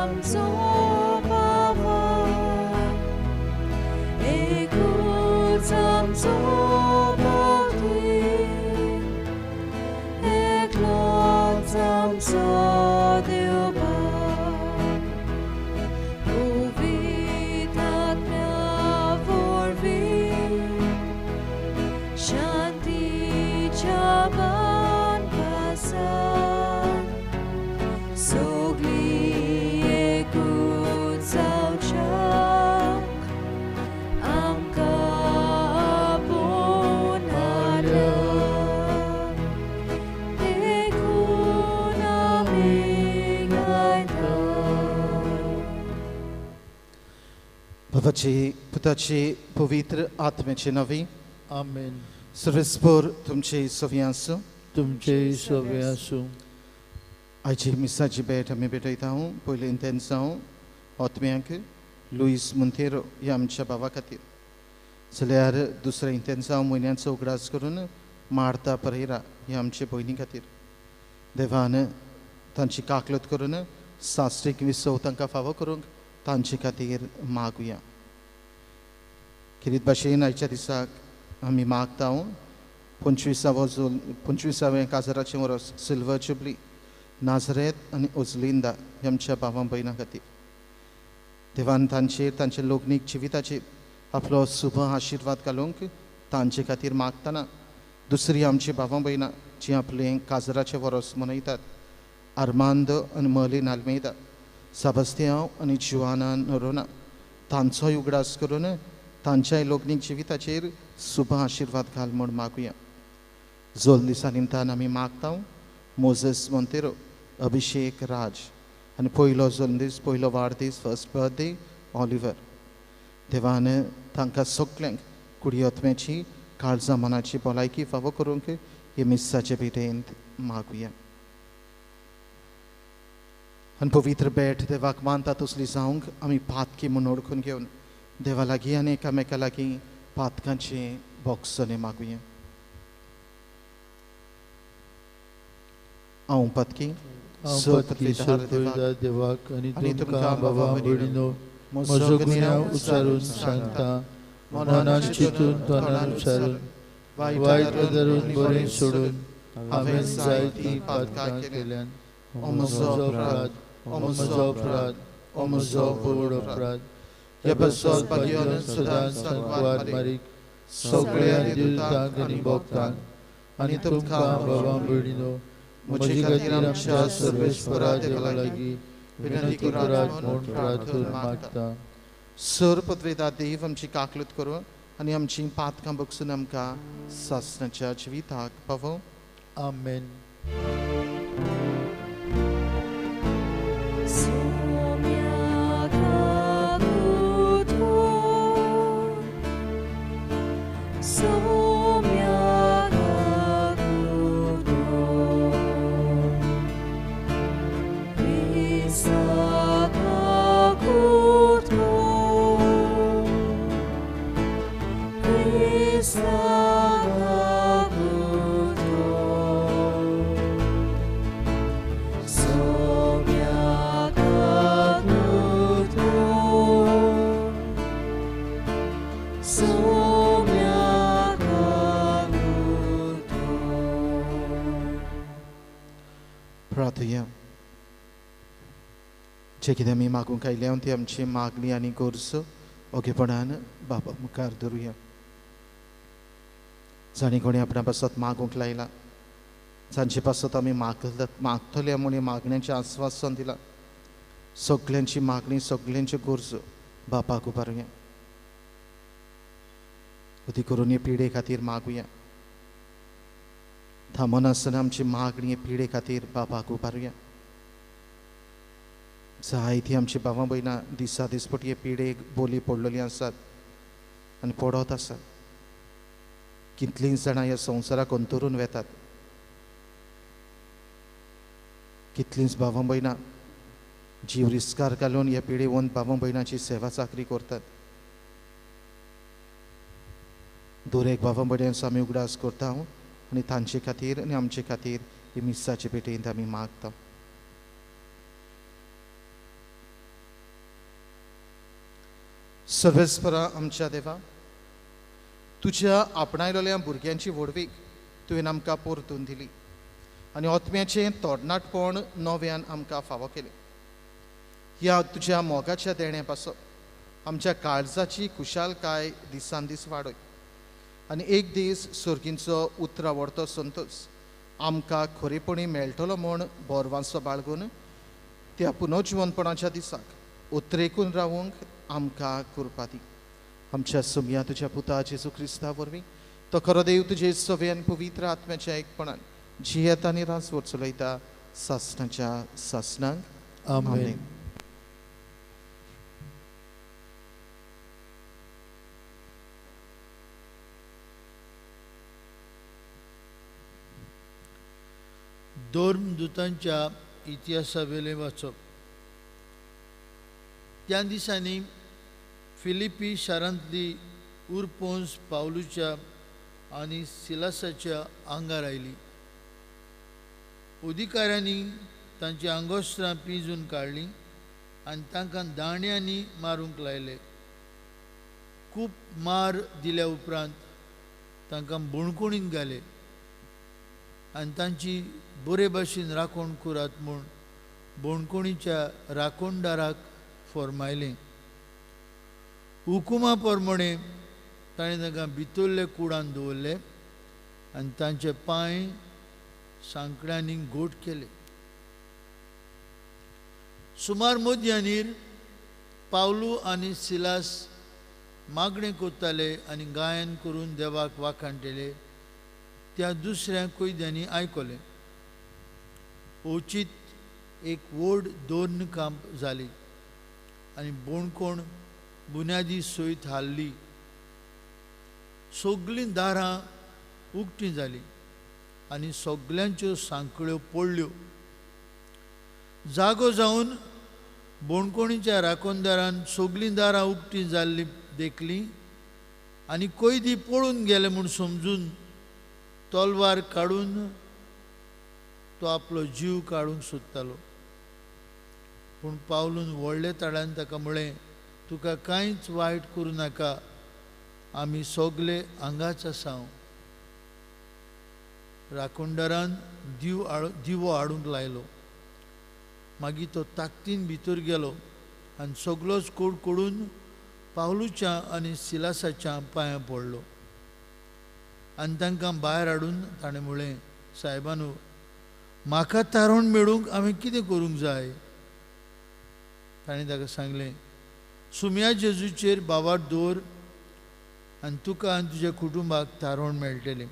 आमचो बाबा एकूच आमचो भोवती एकलोच आमचो देव पवित्र आत्म्या वरवीं शांतीच्या बांधपासान सगळी एकूच जावच्याक आमकां आपोवन हाडला देखून आमी गायता. बाबाचे पुताचे पवित्र आत्म्याचे नावी आमेन. सर्वेस्पर तुमचे सवी आसूं. तुमचे सवे आसूं. आयची मिसाची भेट आमी भेटयता पयले इंतेन्स हांव आत्म्याक लुईस मोंतेरो ह्या आमच्या भावा खातीर. जाल्यार दुसरे इंतेन्स हांव म्हयन्याचो उगडास करून मार्ता परेरा ह्या आमचे भयणी खातीर. देवान तांची काकलत करून साश्रीक विसव तांकां फावो करूंक तांचे खातीर मागुया. किरीत भाशेन आयच्या दिसाक आमी मागता 25वें काजाराचें वरस सिल्वर जुबली नाझरेत आनी ओझलिंदा ह्या आमच्या भावां भयणां खातीर. देवान तांचेर तांच्या लोकनीक जिविताचेर आपलो शुभ आशिर्वाद घालूंक तांचे खातीर मागतना दुसरी आमची भावां भयणां जीं आपलें काजाराचें वरस मनयतात आर्मांदो आनी मर्लिन आल्मेदा, साबस्तियांव आनी जुआना नोरोना तांचोय उगडास करून तांच्याय लोकनीक जिविताचेर शुभ आशिर्वाद घाल म्हूण मागुया. जोल दिसा निमतान आमी मागता मोजेस मोंतेरो, अभिषेक राज आनी पयलो जोल दीस पयलो वाडदीस फर्स्ट बर्थडे ऑलिवर. देवान तांकां सगल्यांक कुडियोत्म्याची काळजां मनाची भलायकी फावो करूंक हे मिस्साचे भेटेंत मागुया. आनी पवित्र भेट देवाक मानता तसली जावंक आमी पातकी म्हूण ओळखून घेवन देवा लागीं आनी एकामेका लागीं पातकांचे बोगसने मागुया. हांव पातकी देवाक आनी तुमकां बाबा भयणीनो म्हजो गुन्यांव उच्चारून सांगता. मनान चिंतून तोंडान उच्चारून वायट धरून बरें सोडून हांवें जायतीं पातकां केल्यान. हो म्हजो अपराध, हो म्हजो अपराध, हो म्हजो व्हड अपराध. ह्या बसोवपाक येवन सदांच वाट मारीक सगळ्या दिवतांक आनी भोगतांक आनी तुमकां बाबा भयणीनो म्हजे खातीर आमच्या सर्वेस्परा देवा लागीं विनंती करात म्हूण प्रार्थून मागता. सर पदवेदार देव आमची काकलत करूं आनी आमची पातकां बगसून आमकां सासणाच्या जिविताक पावो. आमेन. प्रार्थया. जे कितें आमी मागूंक आयल्या ती आमची मागणी आनी गोरसो ओगेपणान बाबा मुखार धरुया. जाणी कोणी आपणा पासत मागूंक लायला, जांचे पासत आमी मागतले म्हणून मागण्याचें आस्वासन दिलां, सगल्यांची मागणी सगल्यांच्यो गोरजो बापाक उबारुया. उदी करून हे पिडे खातीर मागुया. थांबून आसतना आमची मागणी हे पिडे खातीर बापाक उबारुया. जायती आमची भावां भयणां दिसा दिसपटी हे पिडेक बोली पडलेली आसात आनी पडत आसात. कितलींच जाणां ह्या संवसाराक अंतरून वेतात. कितलींच भावां भयणां जीव रिस्कार घालून ह्या पिडेवंत भावां भयणांची सेवा चाकरी करतात. दर एक भावां भयणांचो आमी उगडास करता आनी तांचे खातीर आनी आमचे खातीर ही मिस्साचे पेटयेंत आमी मागता. सर्वेस्परा आमच्या देवा, तुझ्या आपणायलेल्या भुरग्यांची व्हडवीक तुवें आमकां परतून दिली आनी ओतम्याचें तोडणाटपण नव्यान आमकां फावो केलें. ह्या तुज्या मोगाच्या देण्या पासो आमच्या काळजाची खुशालकाय दिसान दीस वाडय आनी एक दीस सर्गींचो उतर आवडतो संतोश आमकां खरेपणी मेळटलो म्हूण बोरवांचो बाळगून त्या पुनर्जीवनपणाच्या दिसाक उतरेकून रावूंक आमकां कृपा दी. आमच्या सुमया तुज्या पुता जेजू क्रिस्ता वरवीं तो खरो देव तुजे सव्यान पवित्र आत्म्याच्या एकपणान जियेत आनी रासवट चलयता सासणाच्या सासणांक. आमेन. धर्मदूतांच्या इतिहासावेले वाचप. त्या दिसांनी फिलिपी शारांतली उरपोन्स पावलूच्या आनी सिलासाच्या आंगार आयली. अधिकाऱ्यांनी तांची आंगोस्त्रां पिंजून काडलीं आनी तांकां दांड्यांनी मारूंक लायले. खूब मार दिल्या उपरांत तांकां बुणकुणींत घाले आनी तांची बरे भाशेन राखण करात म्हूण बुणकुणीच्या राखणदाराक फर्मायलें. हुकुमा प्रमाणे ताणें तांकां भितरले कुडान दवरले आनी तांचे पांय सांकड्यांनी गोट केले. सुमार मध्यानीर पावलू आनी सिलास मागणें कोत्ताले आनी गायन करून देवाक वाखाणटले. त्या दुसऱ्या कैद्यांनी आयकलें. ओचीत एक व्हड दोन कांप जाली आनी बोणकोण बुन्यादी सयत हाल्ली. सगळीं दारां उक्तीं जालीं आनी सगल्यांच्यो सांखळ्यो पडल्यो. जागो जावन बोणकोणीच्या राखणदारान सगळीं दारां उक्तीं जाल्लीं देखलीं आनी कैदी पळून गेले म्हूण समजून तलवार काडून तो आपलो जीव काडूंक सोदतालो. पूण पावलून व्हडले ताळ्यान ताका म्हळें, तुका कांयच वायट करूं नाका, आमी सगळे हांगाच आसांव. राखणदारान दिवो हाडूंक लायलो. मागीर तो ताकतीन भितर गेलो आनी सगळोच कडकडून पावलूच्या आनी सिलासाच्या पांयां पडलो आनी तांकां भायर हाडून ताणें म्हळें, सायबानू, म्हाका तारण मेळूंक हांवें कितें करूंक जाय? ताणें ताका सांगलें, सुमया जेजूचेर बावार दवर आनी तुका आनी तुज्या कुटुंबाक तारण मेळटलें.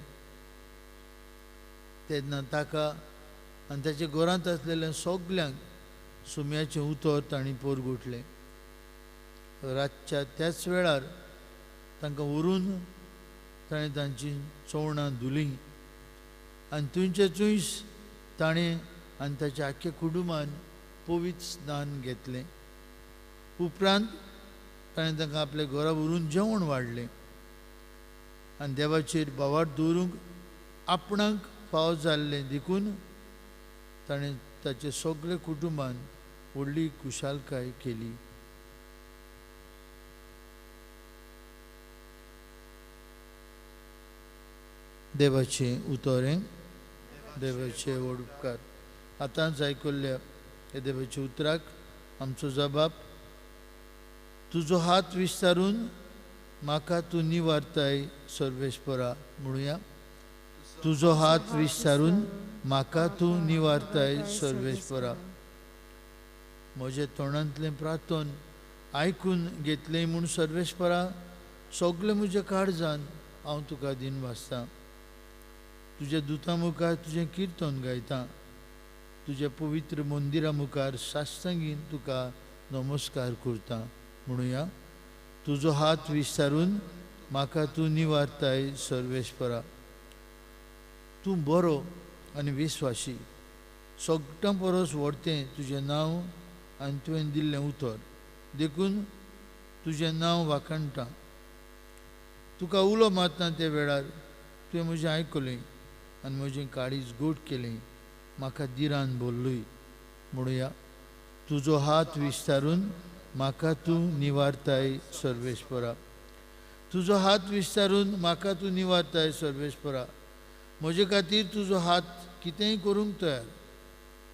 तेन्ना ताका आनी ताच्या घरांत आसलेल्या सगल्यांक सुमयाचें उतर तांणी परगुटलें. रातच्या त्याच वेळार तांकां व्हरून ताणें तांचीं चोवणां धुलीं आनी थंयचे थंयच ताणें आनी ताच्या आख्या कुटुंबान पवित्र स्नान घेतलें. उपरांत ताणें तांकां आपल्या घरा व्हरून जेवण वाडलें आनी देवाचेर बावार दवरूंक आपणाक फाव जाल्लें देखून ताणें ताचे सगळे कुटुंबान व्हडली खुशालकाय केली. देवाचें उतोरें. देवाचे व्हड उपकार. आतांच आयकल्ल्या हे देवाच्या उतराक आमचो जबाब. तुजो हात विस्तारून म्हाका तूं निवारताय सर्वेस्परा. म्हणुया, तुजो हात विस्तारून म्हाका तूं निवारताय सर्वेस्परा. म्हजे तोंडांतलें प्रार्थन आयकून घेतलें म्हूण सर्वेस्परा सगळे म्हज्या काळजान हांव तुका दिन वाचतां. तुज्या दुतां मुखार तुजें किर्तन गायतां. तुज्या पवित्र मंदिरा मुखार साश्टांगीन तुका नमस्कार करतां. म्हणुया, तुजो हात विस्तारून म्हाका तूं निवारताय सर्वेस्परा. तूं बरो आनी विस्वासी. सगळ्यां परस व्हडतें तुजें नांव आनी तुवें दिल्लें उतर देखून तुजें नांव वाखाणटां. तुका उलो मारता ते वेळार तुवें म्हजें आयकलें आनी म्हजें काळीज गोड केलें. म्हाका दिरान बोल्लूय. म्हणुया, तुजो हात विस्तारून म्हाका तूं निवारताय सर्वेस्परा. तुजो हात विस्तारून म्हाका तूं निवारताय सर्वेस्परा. म्हजे खातीर तुजो हात कितेंय करूंक तयार.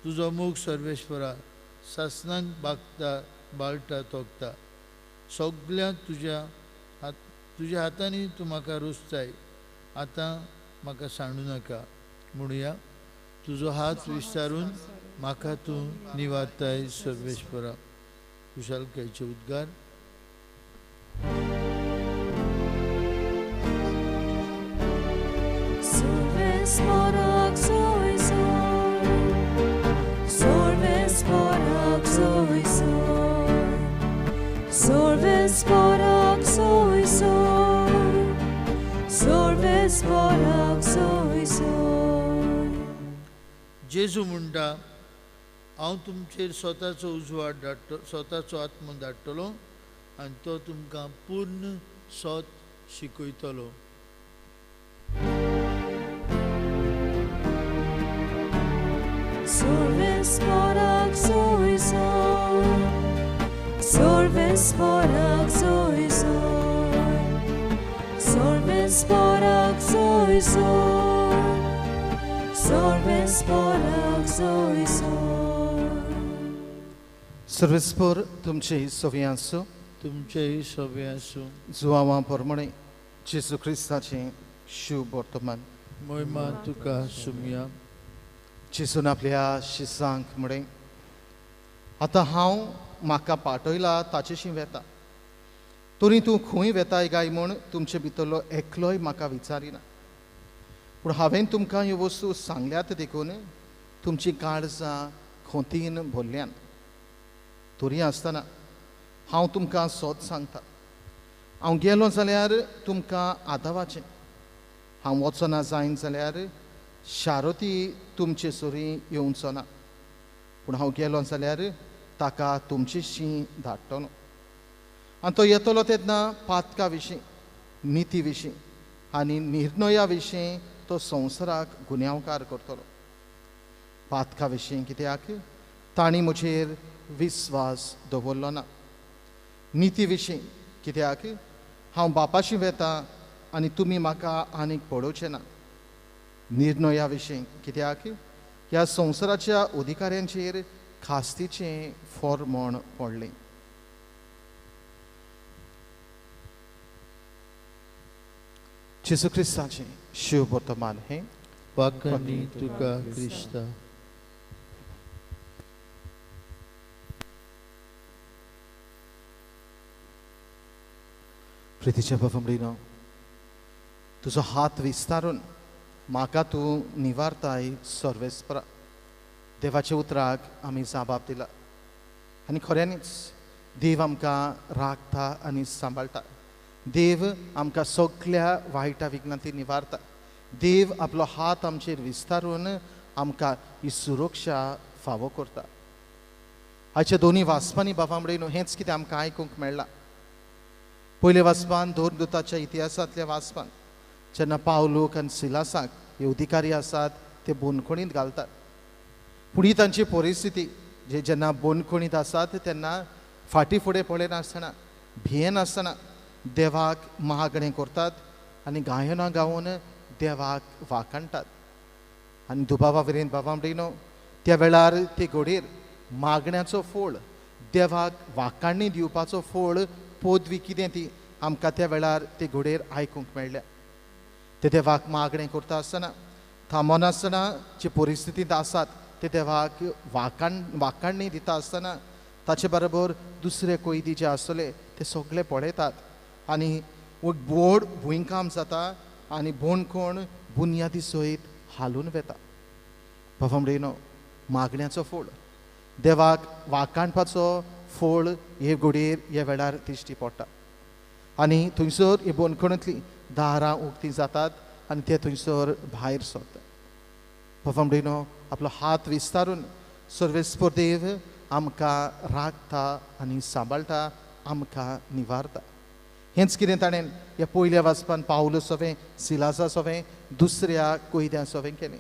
तुजो मोग सर्वेस्परा सासणान बागता बाळटा तोगता. सगळ्या तुज्या हातांनी तूं म्हाका रुजताय. आतां म्हाका सांडू नाका. म्हणुया, तुजो हात विस्तारून म्हाका तूं निवारताय सर्वेस्परा. कुशलकायेचे उद्गार. Sorvesporak soy soy, Sorvesporak soy soy, Sorvesporak soy soy, Sorvesporak soy soy. जेजू म्हणटा, हांव तुमचेर स्वताचो उजवाड धाडटलो, स्वताचो आत्मो धाडटलो आनी तो तुमकां पूर्ण सत शिकयतलो. Sorvesporak soy soy, Sorvesporak soy soy, Sorvesporak soy soy, Sorvesporak soy soy. सर्वेस्पर तुमचे सोवी आसूं. तुमचेय सोबे आसूं. जुवांवा पोरमणे जेजू क्रिस्ताचें शुभ वर्तमान. महिमा तुका सुमया. जेजून आपल्या शिसांक म्हणे, आतां हांव म्हाका पाठयला ताचेशी वेता. तरी तूं खंय वेताय गाय म्हूण तुमचे भितरलो एकलोय म्हाका विचारिना. पूण हांवें तुमकां ह्यो वस्तू सांगल्यात देखून तुमची काळजां खोंतीन भरल्यान. तरी आसतना हांव तुमकां सोत सांगता, हांव गेलो जाल्यार तुमकां आदावाचें. हांव वचना जायन जाल्यार शारोती तुमचे सोरी येवचो ना. पूण हांव गेलो जाल्यार ताका तुमचेशी धाडटलो. आनी तो येतलो तेन्ना पातका विशीं, निती विशीं आनी निर्णया विशीं तो संवसाराक गुन्यांवकार करतलो. पातका विशीं कित्याक तांणी म्हजेर विस्वास दवरलो ना. निती विशीं कित्याक हांव बापाशी वेता आनी तुमी म्हाका आनीक पळोवचे ना. निर्णया विशीं कित्याक ह्या संवसाराच्या अधिकाऱ्यांचेर खास्तीचें फॉर्मण पडलें. जेजू क्रिस्ताचें शुभ वर्तमान हें. वाकणी तुका क्रिस्ता. प्रितीच्या बाबा, तुजो हात विस्तारून म्हाका तूं निवारताय सर्वेस्परा. देवाच्या उतराक आमी जाबाब दिला आनी खऱ्यांनीच देव आमकां राखता आनी सांबाळटा. देव आमकां सगळ्या वायटा विघ्नांतली निवारता. देव आपलो हात आमचेर विस्तारून आमकां ही सुरक्षा फावो करता. आयच्या दोनी वाचपांनी बाबा म्हणून हेंच कितें आमकां आयकूंक मेळ्ळां. पयले वाचपान दोरदूताच्या इतिहासांतल्या वाचपान जेन्ना पावलूक आनी सिलासाक हे अधिकारी आसात ते बोनखणींत घालतात. पूण ही तांची परिस्थिती जेन्ना बोनखणींत आसात तेन्ना फाटीं फुडें पळयनासतना भियेनासतना देवाक महागणें करतात आनी गायनां गावून देवाक वाखाणटात. आनी दुबावा वरेन बाबा म्हणिनो त्या वेळार ते घडयेर मागण्याचो फळ, देवाक वाखाणणी दिवपाचो फळ, पदवी कितें ती आमकां त्या वेळार ते घडयेर आयकूंक मेळ्ळ्या. ते देवाक मागणें करता आसतना थांबनासतना जे परिस्थितींत आसात ते देवाक वाखाणणी दिता आसतना ताचे बरोबर दुसरे कोयदी जे आसले ते सगळे पळयतात आनी व्हड भुंयकाम जाता आनी बोणकोण बुनयादी सयत हालून वेता. बाबा म्हणिनो मागण्याचो फळ, देवाक वाखाणपाचो फळ हे घडयेर ह्या वेळार दिश्टी पडटा. आनी थंयसर हे बोनखणींतली दारां उक्तीं जातात आनी ते थंयसर भायर सरतात. बाबा म्हणिनो आपलो हात विस्तारून सर्वेस्पर देव आमकां राखता आनी सांबाळटा, आमकां निवारता. हेंच कितें ताणें ह्या पयल्या वाचपान पावलो सोवें, सिलासा सोवें, दुसऱ्या कोयद्या सोवें केलें.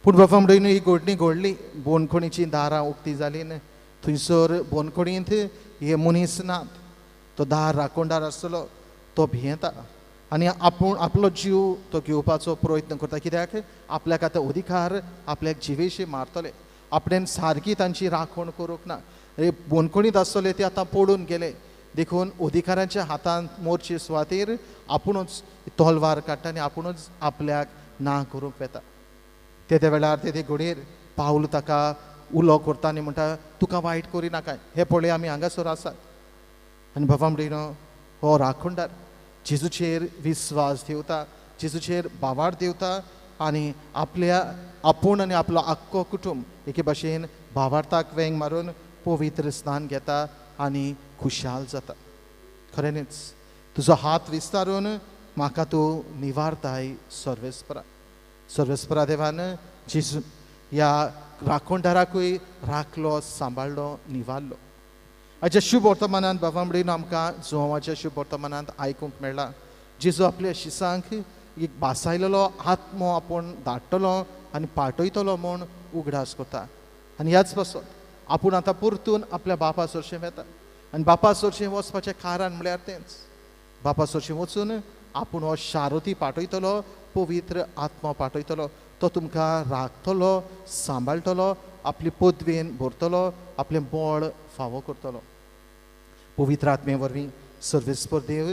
पूण बाबा म्हणिनो ही घडणी घडली, बोनखणीचीं दारां उक्तीं जालीं, थंयसर बोनकोडींत हे मनीस नात. तो दार राखणदार आसतलो तो भियेता आनी आपूण आपलो जीव तो घेवपाचो प्रयत्न करता. कित्याक आपल्याक आतां अधिकार आपल्याक जिवेशी मारतले. आपणेन सारकी तांची राखण करूंक ना. बोनकोडींत आसतले ते आतां पडून गेले देखून अधिकाराच्या हातांत मोरचे सुवातेर आपुणूच तलवार काडटा आनी आपुणूच आपल्याक ना करूंक वेता. ते वेळार ते घडयेर पावल ताका उलो करता आनी म्हणटा तुका वायट करिनाकाय. हे पळय आमी हांगासर आसात. आनी बाबा म्हणटा हो राखणदार जेजूचेर विस्वास देवता, जेजूचेर बावार देवता आनी आपल्या आपूण आनी आपलो आख्खो कुटुंब एके भाशेन भावार्थाक वेंग मारून पवित्र स्नान घेता आनी खुशाल जाता. खरेंच तुजो हात विस्तारून म्हाका तूं निवारताय सर्वेस्परा. सर्वेस्परा देवान जेजू ह्या राखणदाराकूय राखलो, सांबाळलो, निवारलो. हाच्या शुभ वर्तमानांत बाबा म्हणून आमकां जुवांच्या शुभ वर्तमानांत आयकूंक मेळ्ळा जेजू आपल्या शिसांक एक बासायलेलो आत्मो आपूण धाडटलो आनी पाठयतलो म्हूण उगडास करता. आनी ह्याच पासून आपूण आतां परतून आपल्या बापा सरशें वेता. आनी बापा सरशें वचपाचें कारण म्हळ्यार तेंच. बापा सरशें वचून आपूण हो शारोती पाठयतलो, पवित्र आत्मो पाठयतलो. तो तुमकां राखतलो, सांबाळटलो, आपली पदवेन भरतलो, आपलें बळ फावो करतलो. पवित्र आत्मे वरवीं सर्वेस्पर देव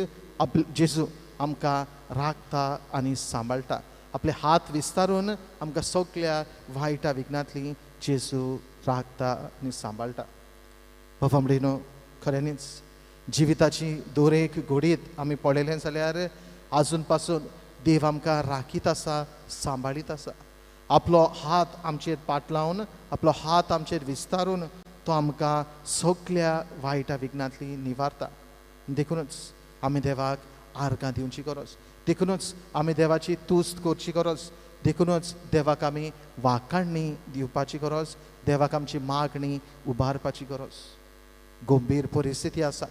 जेजू आमकां राखता आनी सांबाळटा. आपले हात विस्तारून आमकां सगळ्या वायटा विघ्नांतली जेजू राखता आनी सांबाळटा. बाबा म्हणून खऱ्यांनीच जिविताची दोरेक घडीत आमी पळयलें जाल्यार आजून पासून देव आमकां राखीत आसा, सांबाळीत आसा. आपलो हात आमचेर पाट लावन, आपलो हात आमचेर विस्तारून तो आमकां सगळ्या वायटा विघ्नांतली निवारता. देखूनच आमी देवाक आर्गां दिवची गरज. देखूनच आमी देवाची तुस्त करची गरज. देखूनच देवाक आमी वाखाणणी दिवपाची गरज. देवाक आमची मागणी उबारपाची गरज. गंभीर परिस्थिती आसा,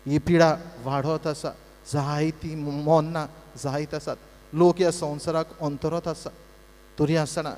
ही पिडा वाडत आसा, जायतीं मोन्नां जायत आसात, लोक ह्या संवसाराक अंतरत आसा. तरी आसतना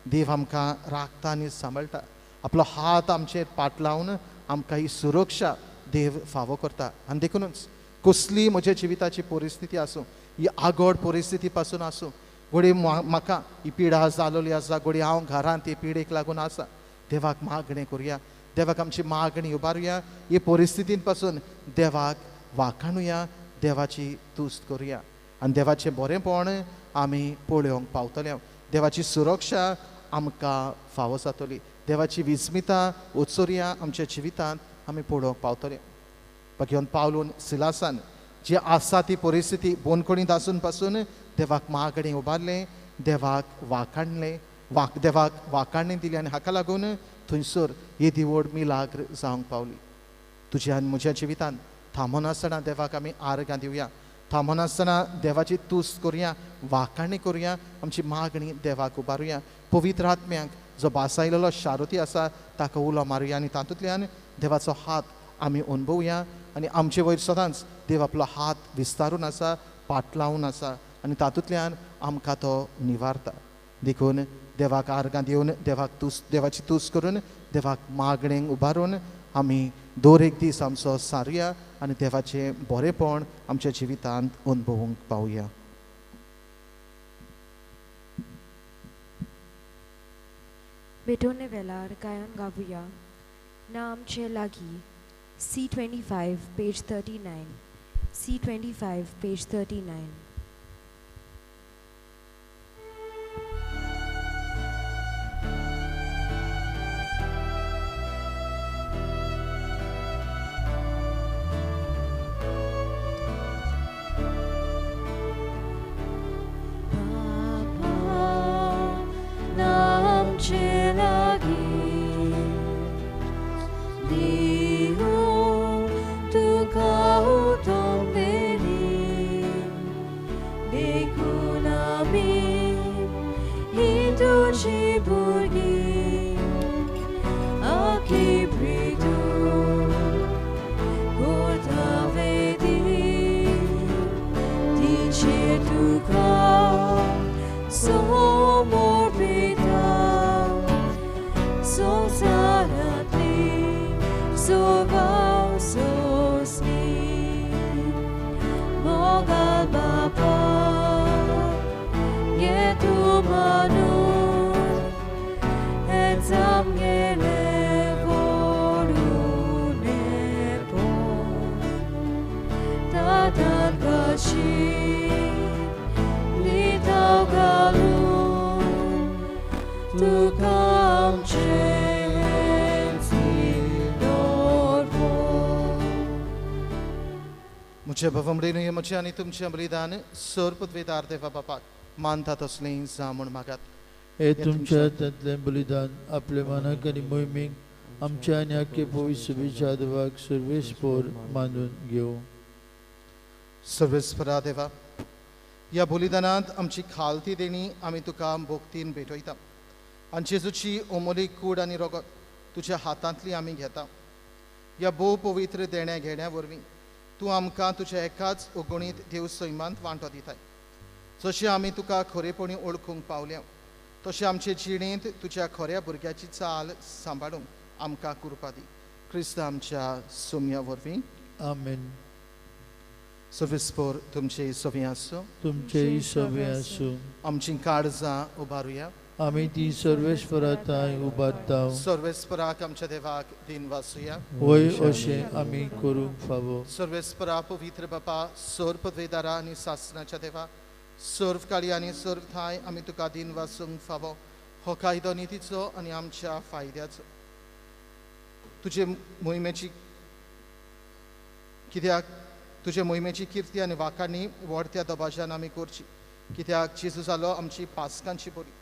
देव आमकां राखता आनी सांबाळटा. आपलो हात आमचेर पाट लावन आमकां ही सुरक्षा देव फावो करता. आनी देखूनच कसली म्हज्या जिविताची परिस्थिती आसूं, ही आगोड परिस्थिती पासून आसूं, घोडी म्हाका ही पिडा जालोली आसा, घोडी हांव घरांत ही पिडेक लागून आसा, देवाक मागणें करुया, देवाक आमची मागणी उबारुया. ही परिस्थितीन पासून देवाक वाखाणुया, देवाची तुस्त करुया आनी देवाचें बरेंपण आमी पळोवंक पावतले. देवाची सुरक्षा आमकां फावो जातली. देवाची विस्मिता उत्सुर्या आमच्या जिवितांत आमी पळोवंक पावतले. घेवन पावलून सिलासान जी आसा ती परिस्थिती बोनकोडींत आसून पासून देवाक मागणी उबारलें, देवाक वाखाणलें, देवाक वाखाणणी दिली आनी हाका लागून थंयसर ही दिवड मिलाग्र जावंक पावली. तुज्या आनी म्हज्या जिवितांत थांबून आसतना देवाक आमी आर्गां दिवया. थांबून आसतना देवाची तुस्त करुया, वाखाणणी करुया, आमची मागणी देवाक उबारुया. पवित्र आत्म्याक जो बासायलेलो शारोती आसा ताका उलो मारुया आनी तातूंतल्यान देवाचो हात आमी अनुभवया. आनी आमचे वयर सदांच देव आपलो हात विस्तारून आसा, पाट लावन आसा आनी तातूंतल्यान आमकां तो निवारता. देखून देवाक आर्गां दिवन देवाची तुस्त करून देवाक मागणेक उबारून आमी दर एक दीस आमचो सारुया आनी देवाचें बरेंपण आमच्या जिवितांत अनुभवूंक पावया. बेटोने वेलार गायन गावुया ना आमचे लागीं C25 page 39. C25 page 39. Jehovah sosni mogal bapa yetu manu etam gele voru nepo tatan kashi litau galun tukam मुझे भवमडीनुय मुझे आणि तुमचे बलिदान सर्पद्वेदार देवा बापाक मानतात असले जामून मागात हे तुमच्या हातांतले बलिदान आपल्या मनाक आनी मोहिमेक आमच्या आनी आख्खे पवित्र सभेच्या देवाक सर्वेस्पोर मानून घेवं. सर्वेस्परा देवा, या बलिदानांत आमची खालती देणी आमी तुका भोगतीन भेटयता आनी जेजूची ओमोलीक कूड आनी रगत तुज्या हातांतली आमी घेता. या भोव पवित्र देण्या घेण्या वरवीं तूं आमकां तुज्या एकाच ओगणीत देव सैमांत वांटो दिताय. जशें आमी तुका खरेपणी ओळखूंक पावल्या तशें आमचे जिणेंत तुज्या खऱ्या भुरग्याची चाल सांबाळूंक आमकां कृपा दी. क्रिस्त आमच्या सोम्या वरवीं आमेन. सर्वेस्पोर तुमचे सवे आसूं. तुमचेय सवे आसूं. आमची काळजां उबारुया. आमी ती सर्वेस्पराताय उबारता. सर्वेस्पराक आमच्या देवाक दिन वासुया. वय अशें आमी करूंक फावो. सर्वेस्परा पवित्र बापा, सर्व पदवेदारा आनी सासणाच्या देवा, सर्व काळी आनी सर्व थाय आमी तुका दिन वासूंक फावो. हो कायदो नितीचो आनी आमच्या फायद्याचो. तुजे मोहिमेची कित्याक तुजे मोहिमेची किर्ती आनी वाखाणी व्हडत्या दबाज्यान आमी करची. कित्याक जेजू जालो आमची पासकांची बळी.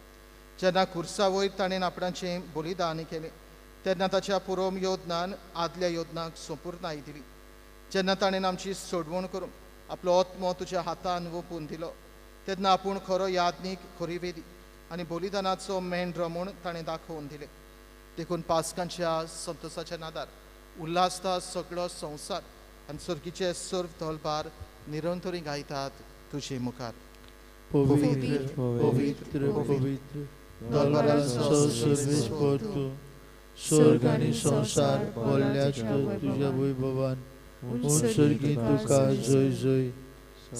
जेन्ना खुर्सा वयर ताणें आपणाचें बलिदान केलें तेन्ना ताच्या पुरोम योजनान आदल्या योजनाक संपूर्णाय दिली. जेन्ना ताणें आमची सोडवण करून आपलो आत्मो तुज्या हातान ओपून दिलो तेन्ना आपूण खरो यादनीक खरी वेदी आनी बलिदानाचो मेंढरो म्हूण ताणें दाखोवन दिलें. देखून पासकांच्या संतोशाच्या नादार उल्हासता सगळो संवसार आनी सर्गीचे सर्व तोलबार निरंतरी गायतात तुजे मुखार. पवित्र पवित्र पवित्र दलबाराचो सर्वेस्पोर तूं. स्वर्ग आनी संवसार भरल्यात तुज्या वैभवान. उत्सर्गीत तुका जय जय.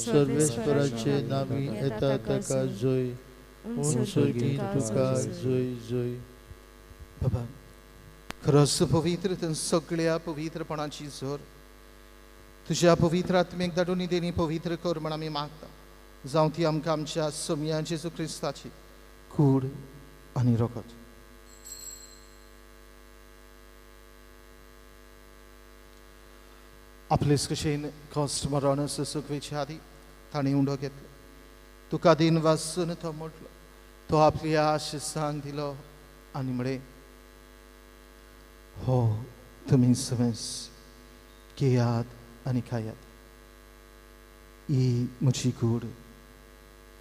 सर्वेस्पराचे नामी येता ताका जय. उत्सर्गीत तुका जय जय. बाबा, खरोच पवित्र सगळ्या पवित्रपणाची जोर तुज्या पवित्र आत्मेक धाडून देणी पवित्र कर म्हण आमी मागता. जावं ती आमकां आमच्या सोम्या जेजू क्रिस्ताची कूड आनी रगत. आपलेच कशेन कॉस्ट मरण सुखवेच्या आदी ताणें उंडो घेतलो. तुका दिन वासून तो म्हटलो. तो आपल्या शिसांक दिलो आनी म्हळे, हो तुमी सवेस घेयात आनी खायात. ही म्हजी कूड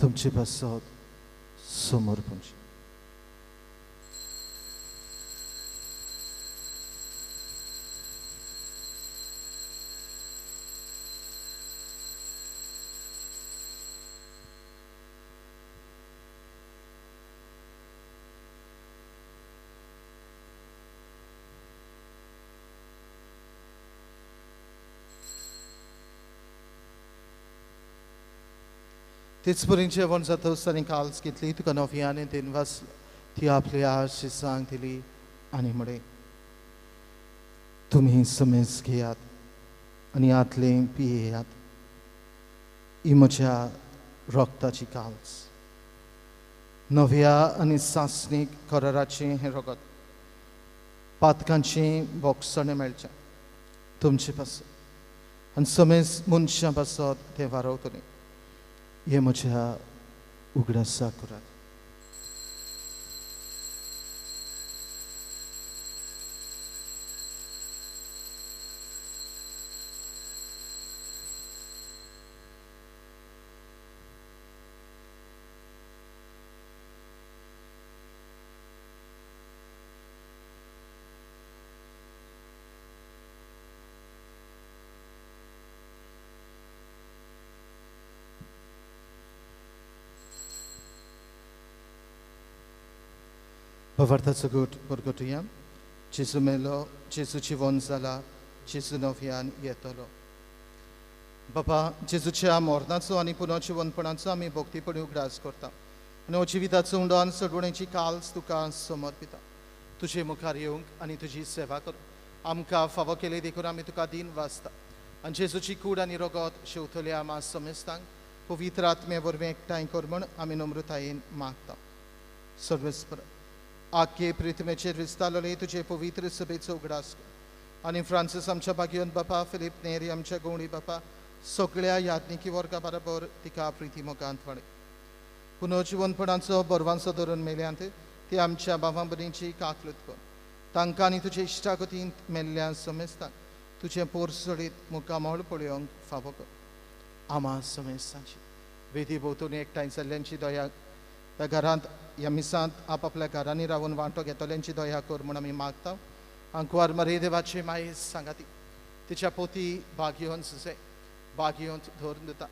तुमचे पासत समोर पोवची. तेच परीन जेवण जाता आसतना काल्स घेतली तुका नव्यान दिन वाचलो. ती आपल्या शिसांक दिली आनी म्हळे, तुमी समेज घेयात आनी आतलें पियेयात. ही म्हज्या रक्ताची काल्स. नव्या आनी सासणीक कराराचें हें रगत पातकांचें बोगसणें मेळचें तुमचे पासत आनी समेज मनशां पासत तें वारवतलें. हे म्हज्या उगडासा करात. Powartaco Gorgotia, Jesu melo, Jesu ci won zala, जेजू नव्यान येतलो. बाबा जेजूच्या मोरनाचो आनी पुनर्जिवनपणाचो आमी भोक्तीपणी उगडास करता आनी हो जिविताचो उंडाण सडवणेची काल्स तुका समर्पिता. तुजे मुखार येवंक आनी तुजी सेवा करूंक आमकां फावो केले देखून आमी तुका दिन वाचता आनी जेजूची कूड आनी रगत शेवतल्या आमा समेस्तांक पवित्र आत्मे वरवीं एकठांय कर म्हूण आमी नम्रतायेन मागता. सर्वेस्पर आख्खे पृथ्वीचेर विस्तारलेले तुजे पवित्र सभेचो उगडास कर आनी फ्रांसीस आमच्या भाग्यवंत बापा, फिलीप नेरी आमच्या गवळी बापा, सगळ्या याज्ञिकी वर्गा बरोबर तिका प्रिती मोगांत वाडय. पुनर्जिवनपणाचो बरवांचो धरून मेल्यांत ती आमच्या भावां भयणींची काकलूत कर. तांकां आनी तुजे इश्टागतींत मेल्ल्या समेस्तांक तुजें पोर सोडीत मुखामोळ पळोवंक फावो कर. आमा समेस्तांची वेदी भोंवतणी एकठांय जाल्ल्यांची दया त्या घरांत ह्या मिसांत आपल्या घरांनी रावून वांटो घेतल्यांची दया कर म्हूण आमी मागता. अंकवार मरे देवाचे माये सांगाती तिच्या पोती भाग्यवंत सुजे भाग्यवंत धरून दिता.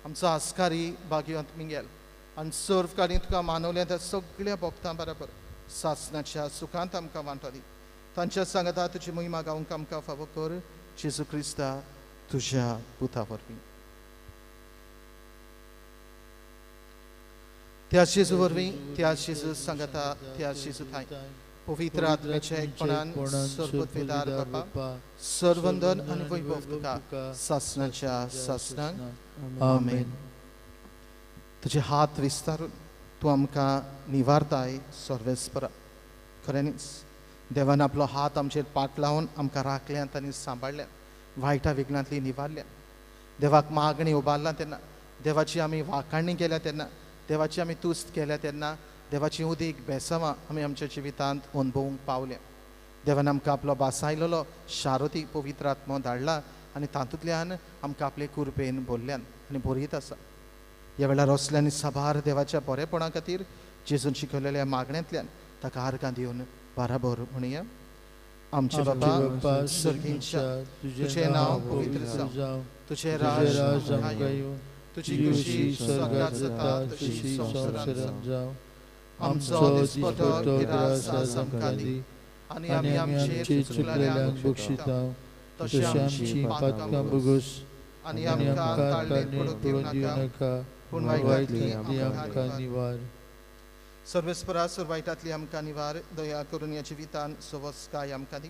आमचो आस्कारी भाग्यवंत मिंगेल आनी सर्वकारीं तुका मानवल्या त्या सगळ्या भक्तां बरोबर सासणाच्या सुखांत आमकां वांटो दी. तांच्या सांगाता तुजी महिमा गावंक आमकां फावो कर. जेजू क्रिस्ता तुज्या पुता वरवीं. त्या जेजू वरवीं त्या जेजू सांगाता त्या जेजू थाय पवित्र आत्म्याच्या एकपणान सर्वोद्वेदार बापा सर्वंदन आनी वैभव तुका सासणाच्या सासणांक आमेन. तुजे हात विस्तारून तूं आमकां निवारताय सर्वेस्परा. खऱ्यांनीच देवान आपलो हात आमचेर पाट लावन आमकां राखल्यात आनी सांबाळल्यात, वायटा विघ्नांतली निवारल्या. देवाक मागणी उबारला तेन्ना, देवाची आमी वाखाणणी केल्या तेन्ना, देवाची आमी तुस्त केल्या तेन्ना, देवाची उदीक बेसांवां आमी आमच्या जिवितांत अनुभवूंक पावल्या. देवान आमकां आपलो बासायलेलो शारोती पवित्र आत्मो धाडला आनी तातूंतल्यान आमकां आपले कुरपेन भरल्यान आनी भरीत आसा. ह्या वेळार असल्यानी साबार देवाच्या बरेपणा खातीर जेजून शिकयलेल्या मागण्यांतल्यान ताका आर्गां दिवन बाराबर म्हणया. आमचे बाबा सर्गींच्या तुजें नांव पवित्र जावं, तुजें राज येवं, तुजी खुशी स्वर्गांत जाता तशी संवसारांत जावं. आमचो दिसपटो गिरास आज आमकां दी आनी आमी आमचेर चुकलेल्यांक बक्षिता तशें आमची पातकां बगूस आनी आमकां ताळणेत पडूंक दिवं नाका पूण वायटांतली आमकां निवार. सर्वेस्परा वायटांतली आमकां निवार. दया करून ह्या जिवितान सवस्काय आमकां दी.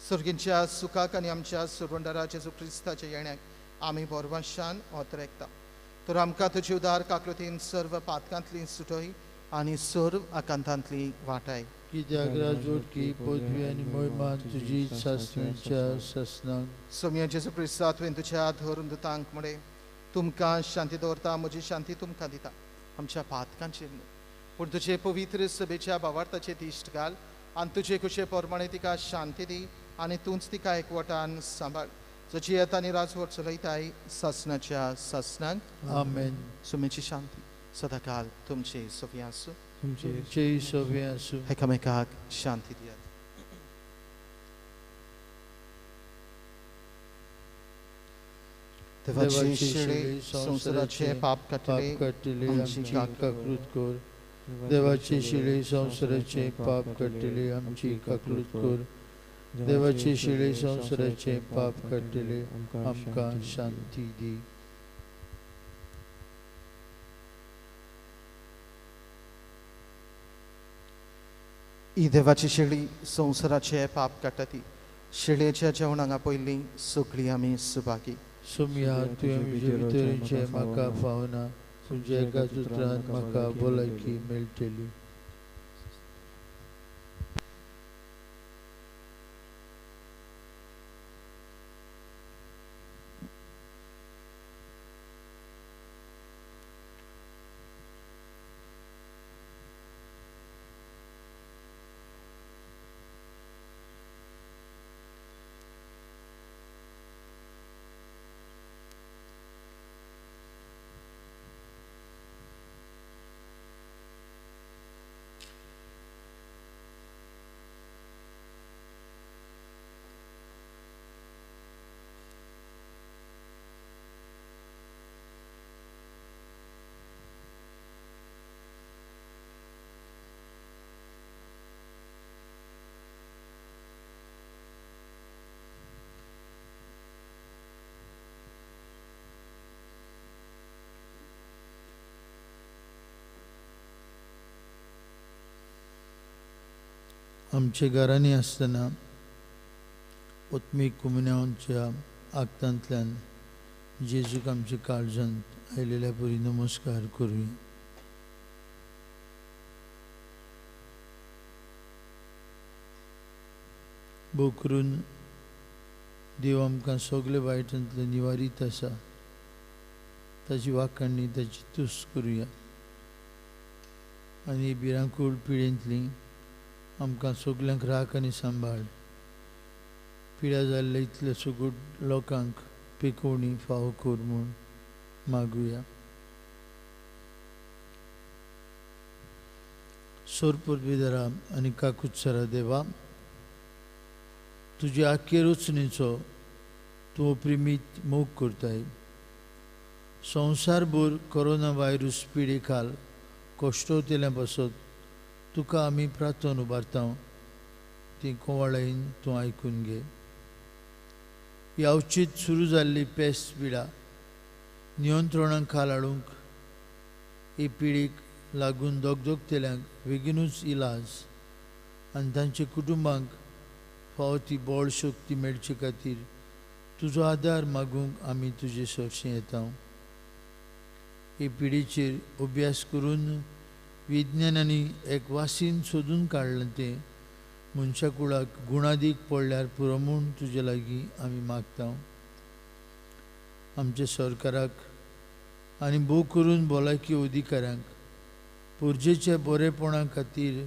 सर्गींच्या सुखाक आनी आमच्या सुरवंडरा जेजू क्रिस्ताच्या येण्याक आमी बोरवाशान ओतरेकता. तर आमकां तुजी उदार काकलुतीन सर्व पातकांतली सुटय आनी सर्व आकांतांतली वाटाय. कित्याक राजवटकी पदवी आनी मोहिमा तुजी सासणेच्या सासणांक. सोम्या जेजू क्रिस्ता तुवें तुज्या धरून दुतांक म्हणे तुमकां शांती दवरता, म्हजी शांती तुमकां दिता. आमच्या पातकांचेर न्हू पूण तुजे पवित्र सभेच्या भावार्थाचे दिश्ट घाल आनी तुजे कुशे प्रमाणे तिका शांती दी आनी तूंच तिका एकवटान सांबाळ. जची येता आनी राजवट चलयताय सासणाच्या सासणांक आमेन. सोम्याची शांती सदाकाल तुमचे सोबी आसूं. तुमचे सोबी आसूं. एकामेकाक शांती दियात. देवाचे शिळे संवसाराचे पाप काडले आमची काकलूत कर. देवाचे शिळे संवसाराचे पाप काडले आमची काकलूत कर. देवाचे शिळे संवसाराचे पाप काडले आमकां शांती दी. ही देवाची शेळी संवसाराचे पाप काडटा ती शेळयेच्या जेवणांगा पयलीं सगळीं आमी सुभागी. सोम्या तुवें म्हजे भितरचें म्हाका फावना, तुज्या एका उतरान म्हाका भलायकी मेळटली. आमच्या घरांनी आसतना ओत्मीक कुमन्यांच्या आगतांतल्यान जेजूक आमच्या काळजांत आयलेल्या परी नमस्कार करूया. भोव करून देव आमकां सगळे वायटांतले निवारीत आसा. ताची वाखाणणी ताची तुस करुया आनी भिरांकूळ पिळेंतली आमकां सगल्यांक राख आनी सांबाळ. पिड्या जाल्ल्या इतल्या सगळ्या लोकांक पिकोवणी फावो कर म्हूण मागुया. सोरपरविदारा आनी काकुत्सरा देवा, तुज्या आख्खे रचनेचो तूं अप्रिमीत मोग करताय. संवसारभर कोरोना व्हायरस पिडे खाल कश्टवतेल्या पासत तुका आमी प्रार्थना उबारता. ती कोवाळायेन तूं आयकून घे. यावचीत सुरू जाल्ली पेस्ट पिडा नियंत्रणां खाल हाडूंक ही पिडीक लागून दोगदोगतेल्यांक बेगीनूच इलाज आनी तांच्या कुटुंबांक फावो ती बळ शक्ती मेळचे खातीर तुजो आदार मागूंक आमी तुजे सरशें येता. हे पिडीचेर अभ्यास करून विज्ञानांनी एक वासीन सोदून काडलें तें मनशा कुळाक गुणादीक पडल्यार पुरो म्हूण तुजे लागीं आमी मागता. आमच्या सरकाराक आनी भोव करून भलायकी अधिकाऱ्यांक पुर्जेच्या बरेपणा खातीर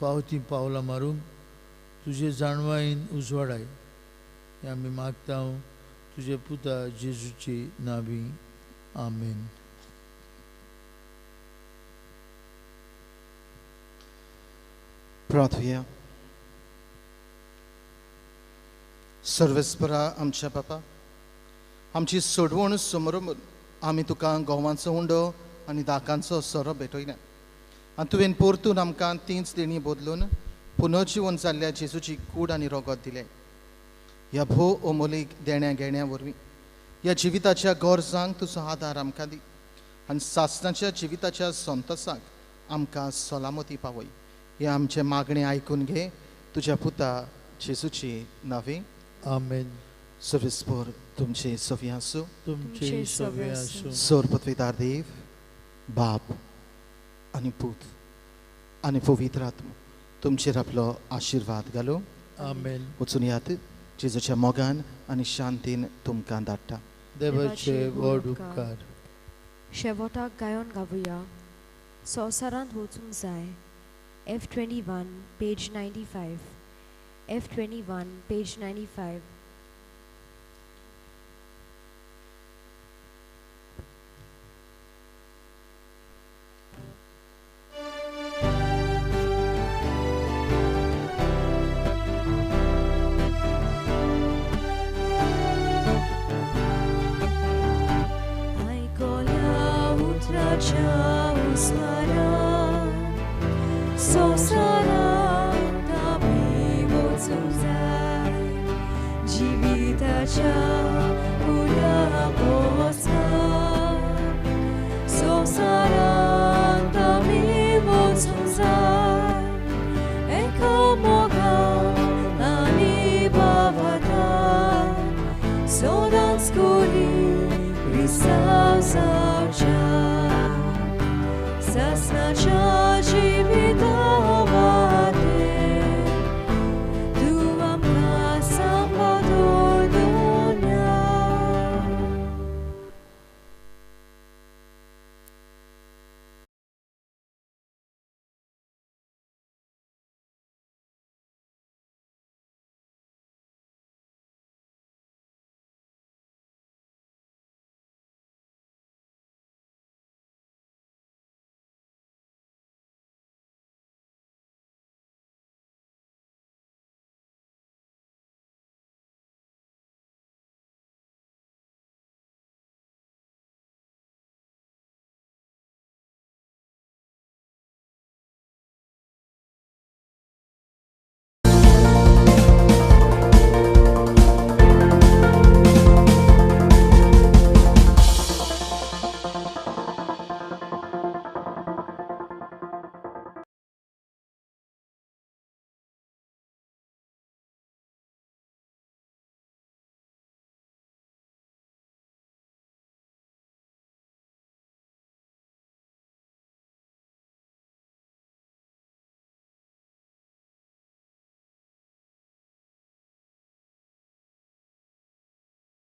फावो तीं पावलां मारूंक तुजे जाणवायेन उजवाडाय हें आमी मागता. तुजे पुता जेजूची नांवी. आमेन. प्रार्थुया. सर्वेस्परा आमच्या बापा, आमची सोडवण समोर आमी तुका गोवांचो उंडो आनी दाकांचो सोरो भेटयल्या आनी तुवें परतून आमकां तीच देणी बदलून पुनर्जीवन जाल्ल्या जेजूची कूड आनी रगत दिलें. ह्या भोव अमोलीक देण्या घेण्या वरवीं ह्या जिविताच्या गरजांक तुजो आदार आमकां दी आनी सासणाच्या जिविताच्या संतसाक आमकां सलामती पावय. हे आमचे मागणे आयकून घे तुज्या पुता जेजूची नांवे. आमेन. सर्वेस्पर तुमचे सवी आसूं. तुमचे सवे आसूं. सोरपतविदार देव, बाप आनी पूत आनी पवित्र आत्मा तुमचेर आपलो आशिर्वाद घालो. आमेन. वचून यात जेजूच्या मोगान आनी शांतीन तुमकां धाडटा. देवाचे व्हड उपकार. शेवटाक गायन गावुया. संवसारांत वचूंक जाय. F21 page 95. F21 page 95. Sasnacha